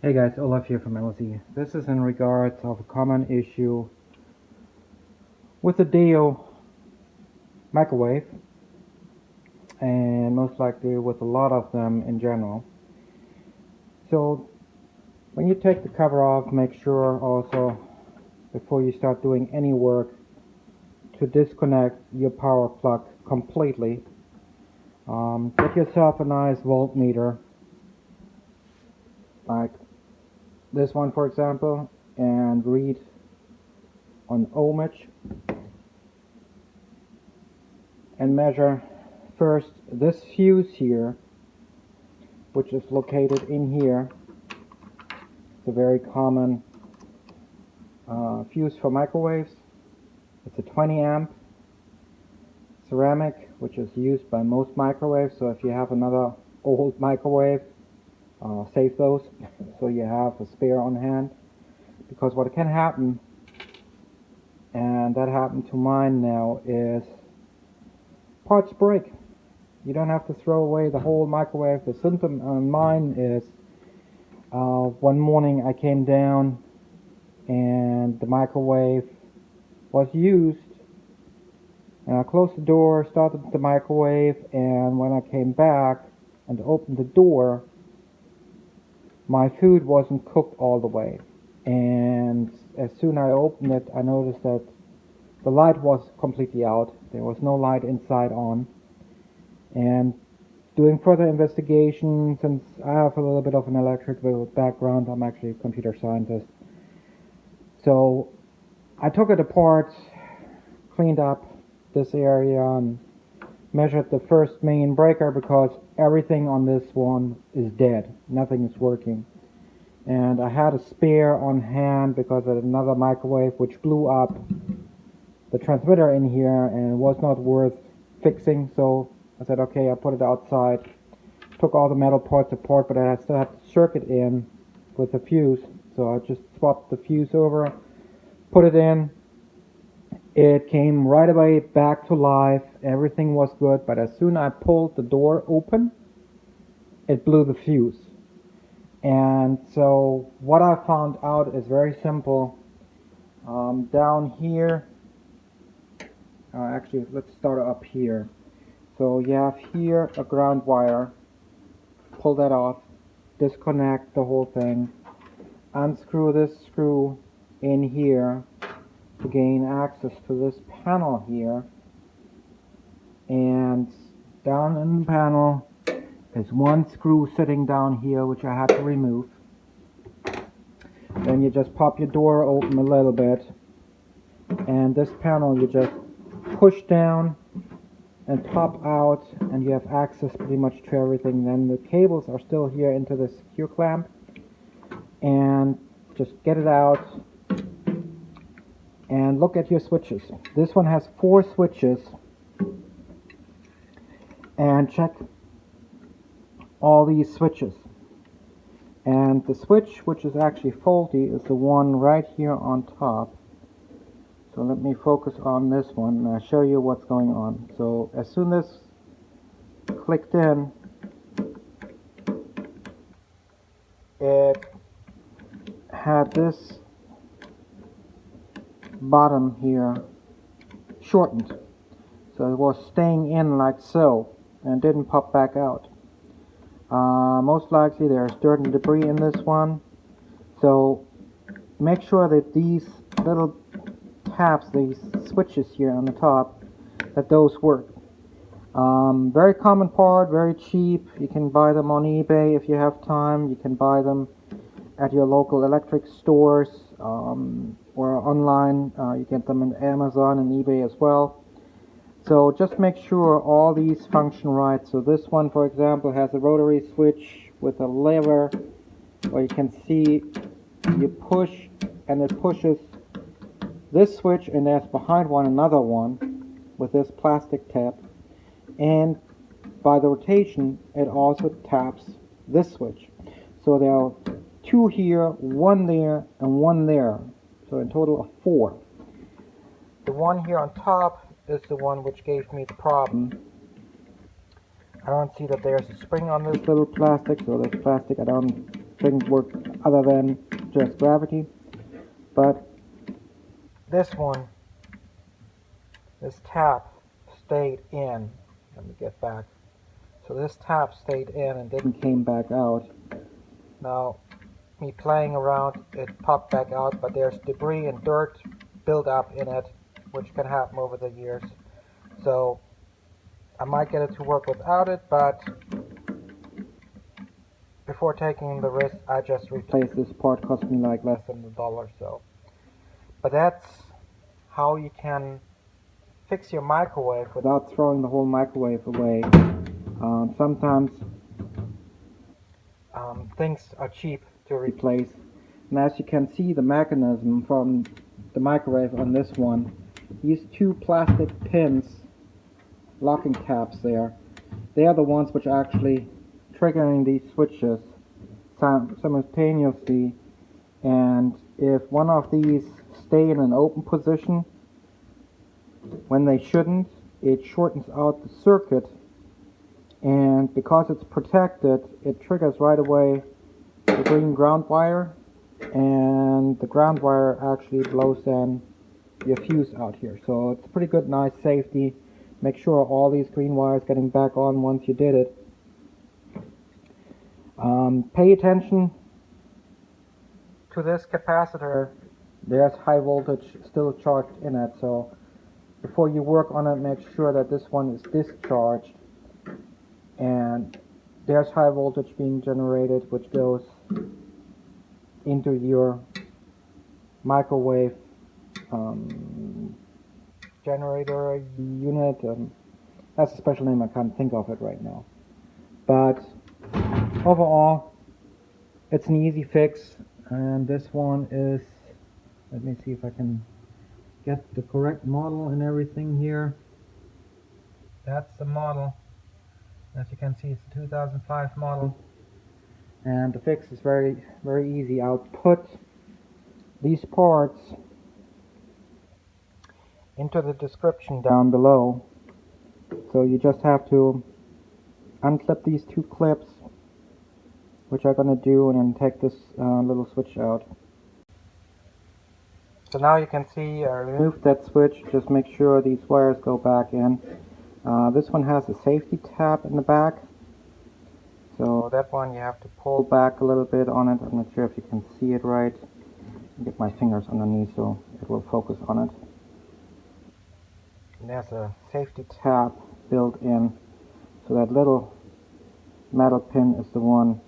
Hey guys, Olaf here from LSE. This is in regards of a common issue with the Daewoo microwave, and most likely with a lot of them in general. So when you take the cover off, make sure also before you start doing any work to disconnect your power plug completely. Get yourself a nice voltmeter like this one for example, and read on ohmage and measure first this fuse here, which is located in here. It's a very common fuse for microwaves. It's a 20 amp ceramic, which is used by most microwaves. So if you have another old microwave, save those so you have a spare on hand, because what can happen, and that happened to mine now, is parts break. You don't have to throw away the whole microwave. The symptom on mine is one morning I came down and the microwave was used, and I closed the door, started the microwave, and when I came back and opened the door, my food wasn't cooked all the way. And as soon as I opened it, I noticed that the light was completely out. There was no light inside on. And doing further investigation, since I have a little bit of an electrical background, I'm actually a computer scientist. So I took it apart, cleaned up this area, and measured the first main breaker, because everything on this one is dead. Nothing is working. And I had a spare on hand because of another microwave which blew up the transmitter in here and it was not worth fixing. So I said, okay, I put it outside, took all the metal parts apart, but I still had the circuit in with the fuse. So I just swapped the fuse over, put it in. It came right away back to life. Everything was good, but as soon as I pulled the door open, it blew the fuse. And so what I found out is very simple. Down here, actually let's start up here. So you have here a ground wire. Pull that off, disconnect the whole thing, unscrew this screw in here to gain access to this panel here, and down in the panel is one screw sitting down here which I had to remove. Then you just pop your door open a little bit, and this panel you just push down and pop out, and you have access pretty much to everything. Then the cables are still here into the secure clamp, and just get it out and look at your switches. This one has 4 switches, and check all these switches. And the switch which is actually faulty is the one right here on top. So let me focus on this one and I'll show you what's going on. So as soon as clicked in, it had this bottom here shortened. So it was staying in like so and didn't pop back out. Most likely there's dirt and debris in this one. So make sure that these little tabs, these switches here on the top, that those work. Very common part, very cheap. You can buy them on eBay if you have time. You can buy them at your local electric stores, or online. You get them on Amazon and eBay as well. So just make sure all these function right. So this one, for example, has a rotary switch with a lever where you can see you push and it pushes this switch, and there's behind one another one with this plastic tab, and by the rotation it also taps this switch. So there are 2 here, 1 there, and 1 there, so in total of 4. The one here on top is the one which gave me the problem. I don't see that there's a spring on this little plastic, so this plastic I don't shouldn't work other than just gravity. But this one, this tap stayed in. Let me get back. So this tap stayed in and didn't came back out. Now, me playing around, it popped back out, but there's debris and dirt built up in it, which can happen over the years. So I might get it to work without it, but before taking the risk, I just replaced this part. Cost me like less than $1 or so. But that's how you can fix your microwave without throwing the whole microwave away. Sometimes things are cheap to replace. And as you can see, the mechanism from the microwave on this one, these two plastic pins, locking tabs there, they are the ones which are actually triggering these switches simultaneously. And if one of these stay in an open position when they shouldn't, it shortens out the circuit, and because it's protected, it triggers right away the green ground wire, and the ground wire actually blows then your fuse out here. So it's a pretty good, nice safety. Make sure all these green wires getting back on once you did it. Pay attention to this capacitor. There's high voltage still charged in it, so before you work on it, make sure that this one is discharged, and there's high voltage being generated, which goes into your microwave generator unit. That's a special name, I can't think of it right now. But overall, it's an easy fix, and this one is, let me see if I can get the correct model and everything here. That's the model. As you can see, it's a 2005 model, and the fix is very easy. I'll put these parts into the description down below. So you just have to unclip these two clips, which I'm going to do, and then take this little switch out. So now you can see I removed that switch. Just make sure these wires go back in. This one has a safety tab in the back, so that one you have to pull back a little bit on it. I'm not sure if you can see it right. I'll get my fingers underneath so it will focus on it. And there's a safety tab built in, so that little metal pin is the one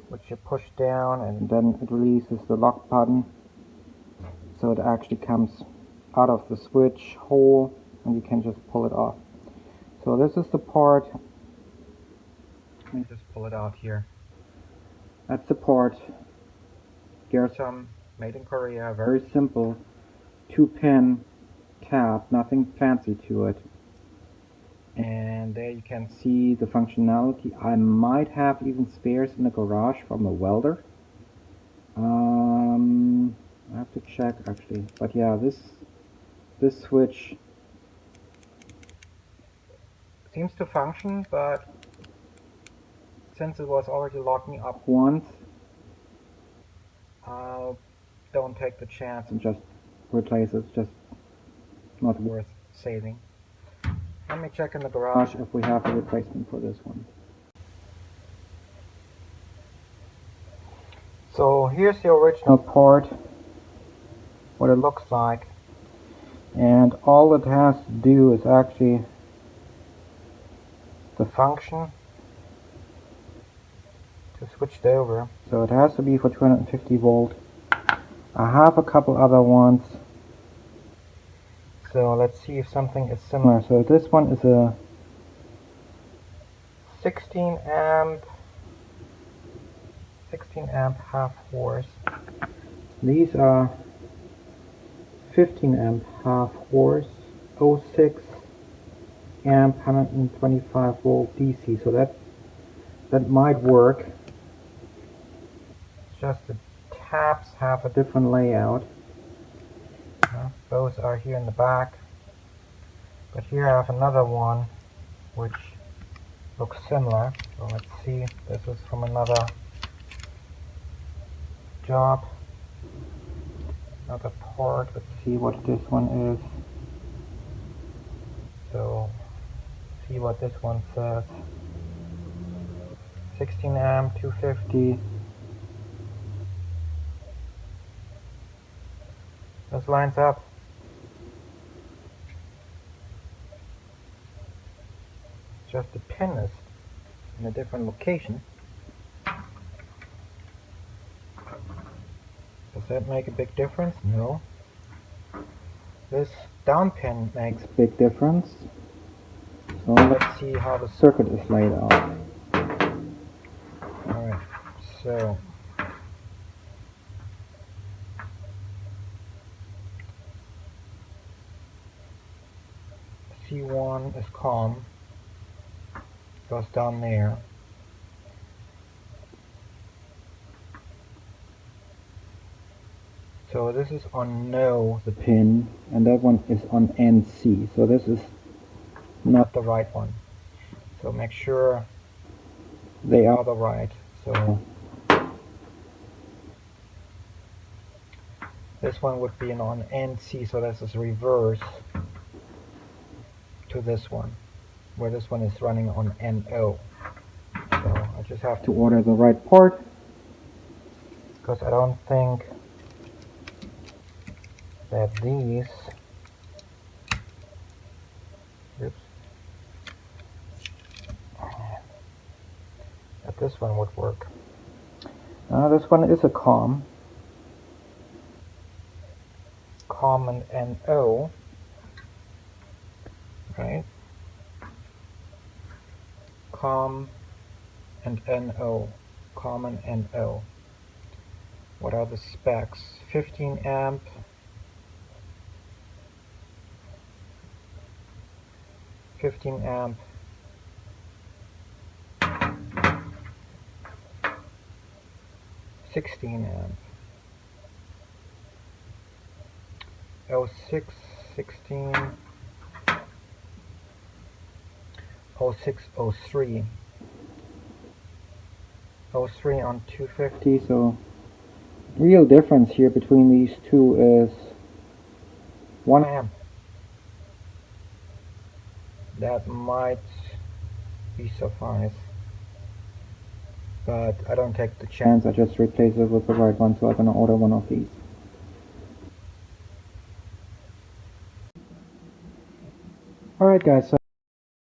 which you push down, and then it releases the lock button, so it actually comes out of the switch hole and you can just pull it off. So this is the part. Let me just pull it out here. That's the part. Gersum, made in Korea, very simple 2-pin tab, nothing fancy to it. And there you can see the functionality. I might have even spares in the garage from a welder. I have to check actually, but yeah, this switch seems to function, but since it was already locking up once, don't take the chance and just replace it. It's just not worth saving. Let me check in the garage if we have a replacement for this one. So here's the original part, what it looks like, and all it has to do is actually the function to switch it over. So it has to be for 250 volt. I have a couple other ones, so let's see if something is similar. So this one is a 16 amp half horse. These are 15 amp half horse, 06 amp 125 volt DC. So that might work. Just the tabs have a different layout. Those are here in the back, but here I have another one which looks similar. So let's see, this is from another job. Another part, let's see what this one is. So, see what this one says. 16 amp, 250. This lines up. Just the pin is in a different location. Does that make a big difference? No. This down pin makes a big difference. So let's see how the circuit is laid out. Alright, so C1 is COM, goes down there. So this is on no, the pin, and that one is on NC. So this is not the right one. So make sure they are the right. So this one would be on NC, so this is reverse to this one, where this one is running on NO. So I just have to order the right part, because I don't think that these, oops, that this one would work. This one is a COM and NO, right? COM and NO, COM and NO. What are the specs? 15 amp, 15 amp, 16 amp, 06, 16, 06, 03, 03 on 250. So real difference here between these two is 1 amp. That might be suffice, but I don't take the chance. I just replace it with the right one, so I'm gonna order one of these. Alright guys, so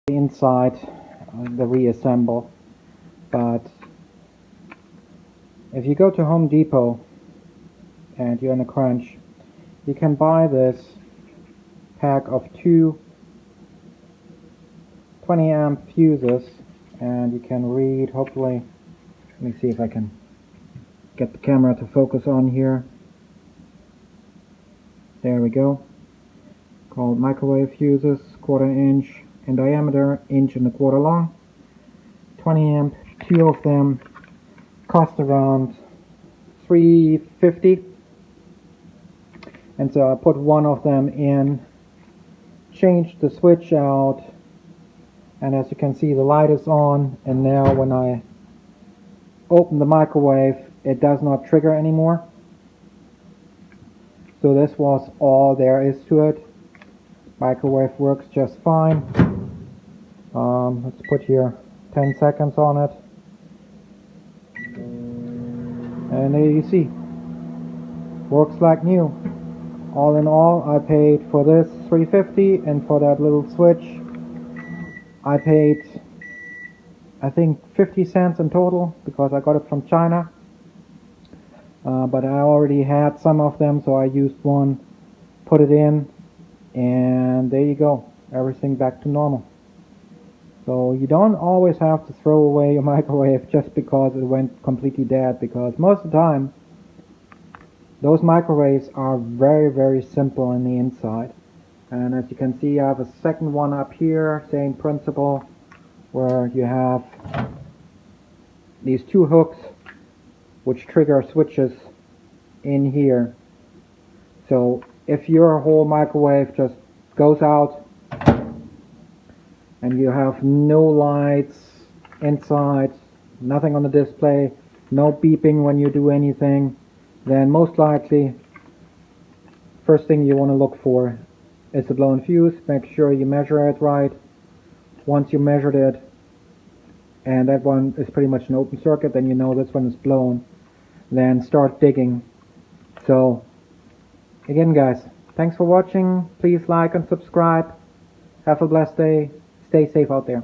inside the reassemble, but if you go to Home Depot and you're in a crunch, you can buy this pack of two 20 amp fuses, and you can read, hopefully, let me see if I can get the camera to focus on here. There we go. Called microwave fuses, 1/4 inch in diameter, 1.25 inch long, 20 amp. Two of them cost around $3.50, and so I put one of them in, changed the switch out, and as you can see the light is on, and now when I open the microwave it does not trigger anymore. So this was all there is to it. Microwave works just fine. Let's put here 10 seconds on it, and there you see, works like new. All in all, I paid for this $3.50, and for that little switch I paid, I think, 50 cents in total, because I got it from China. But I already had some of them, so I used one, put it in, and there you go, everything back to normal. So you don't always have to throw away your microwave just because it went completely dead, because most of the time those microwaves are very, very simple in the inside. And as you can see, I have a second one up here, same principle, where you have these two hooks which trigger switches in here. So if your whole microwave just goes out and you have no lights inside, nothing on the display, no beeping when you do anything, then most likely first thing you want to look for is the blown fuse. Make sure you measure it right. Once you measured it and that one is pretty much an open circuit, then you know this one is blown. Then start digging. So again guys, thanks for watching. Please like and subscribe. Have a blessed day. Stay safe out there.